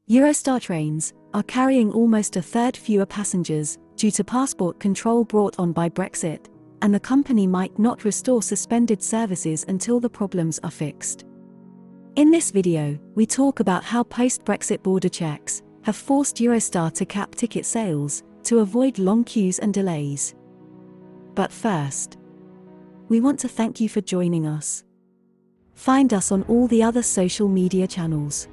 Eurostar trains are carrying almost a third fewer passengers due to passport control brought on by Brexit, and the company might not restore suspended services until the problems are fixed. In this video, we talk about how post-Brexit border checks have forced Eurostar to cap ticket sales to avoid long queues and delays. But first, we want to thank you for joining us. Find us on all the other social media channels.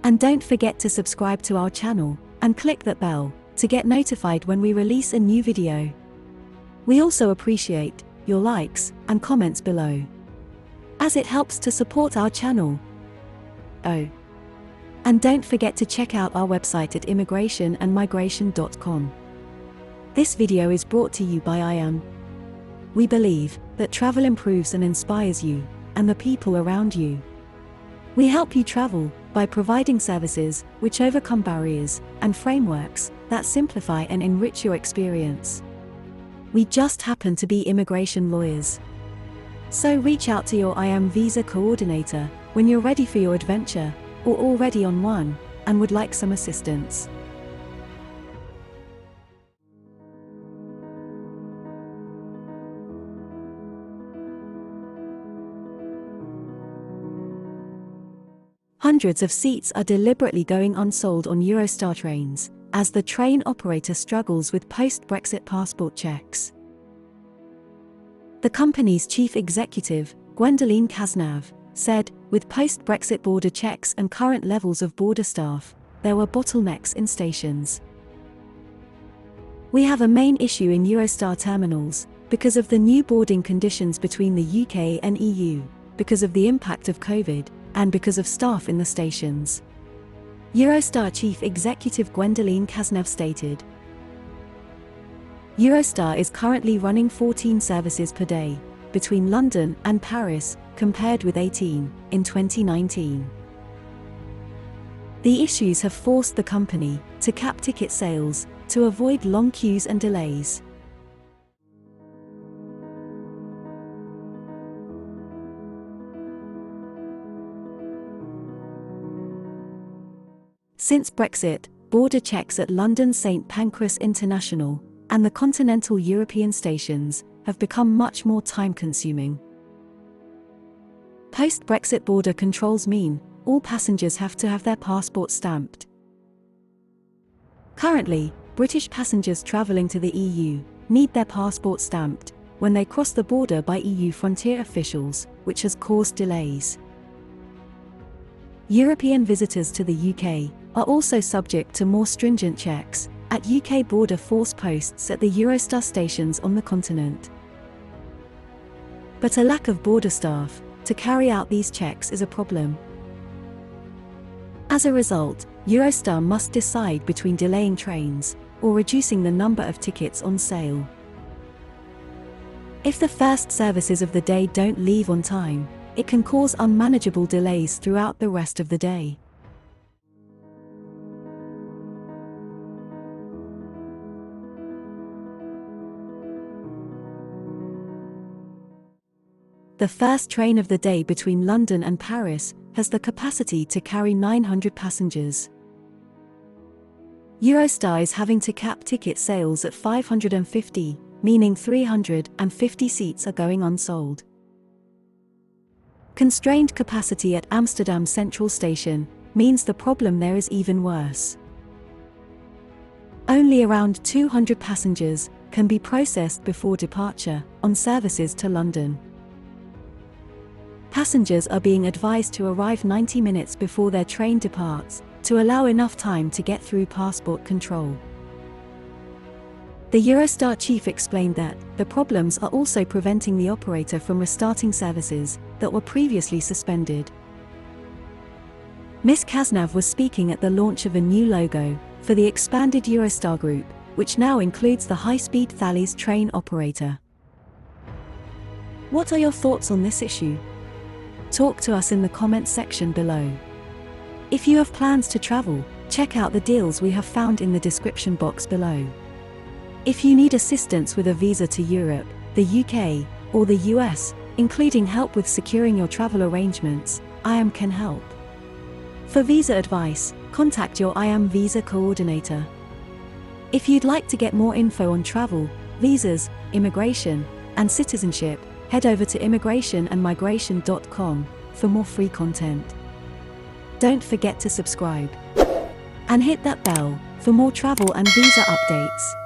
And don't forget to subscribe to our channel and click that bell to get notified when we release a new video. We also appreciate your likes and comments below, as it helps to support our channel. Oh, and don't forget to check out our website at immigrationandmigration.com. This video is brought to you by IAM. We believe that travel improves and inspires you and the people around you. We help you travel by providing services which overcome barriers and frameworks that simplify and enrich your experience. We just happen to be immigration lawyers. So reach out to your IAM visa coordinator when you're ready for your adventure, or already on one, and would like some assistance. Hundreds of seats are deliberately going unsold on Eurostar trains, as the train operator struggles with post-Brexit passport checks. The company's chief executive, Gwendoline Cazenave, said, with post-Brexit border checks and current levels of border staff, there were bottlenecks in stations. We have a main issue in Eurostar terminals, because of the new boarding conditions between the UK and EU, because of the impact of COVID, and because of staff in the stations. Eurostar Chief Executive Gwendoline Cazenave stated. Eurostar is currently running 14 services per day, between London and Paris, compared with 18 in 2019. The issues have forced the company to cap ticket sales to avoid long queues and delays. Since Brexit, border checks at London St Pancras International and the continental European stations have become much more time-consuming. Post-Brexit border controls mean all passengers have to have their passport stamped. Currently, British passengers travelling to the EU need their passport stamped when they cross the border by EU frontier officials, which has caused delays. European visitors to the UK are also subject to more stringent checks at UK border force posts at the Eurostar stations on the continent. But a lack of border staff to carry out these checks is a problem. As a result, Eurostar must decide between delaying trains or reducing the number of tickets on sale. If the first services of the day don't leave on time, it can cause unmanageable delays throughout the rest of the day. The first train of the day between London and Paris has the capacity to carry 900 passengers. Eurostar is having to cap ticket sales at 550, meaning 350 seats are going unsold. Constrained capacity at Amsterdam Central Station means the problem there is even worse. Only around 200 passengers can be processed before departure on services to London. Passengers are being advised to arrive 90 minutes before their train departs to allow enough time to get through passport control. The Eurostar chief explained that the problems are also preventing the operator from restarting services that were previously suspended. Ms. Cazenave was speaking at the launch of a new logo for the expanded Eurostar group, which now includes the high-speed Thalys train operator. What are your thoughts on this issue? Talk to us in the comments section below. If you have plans to travel, check out the deals we have found in the description box below. If you need assistance with a visa to Europe, the UK, or the US, including help with securing your travel arrangements, IAM can help. For visa advice, contact your IAM visa coordinator. If you'd like to get more info on travel, visas, immigration, and citizenship, head over to immigrationandmigration.com for more free content. Don't forget to subscribe and hit that bell for more travel and visa updates.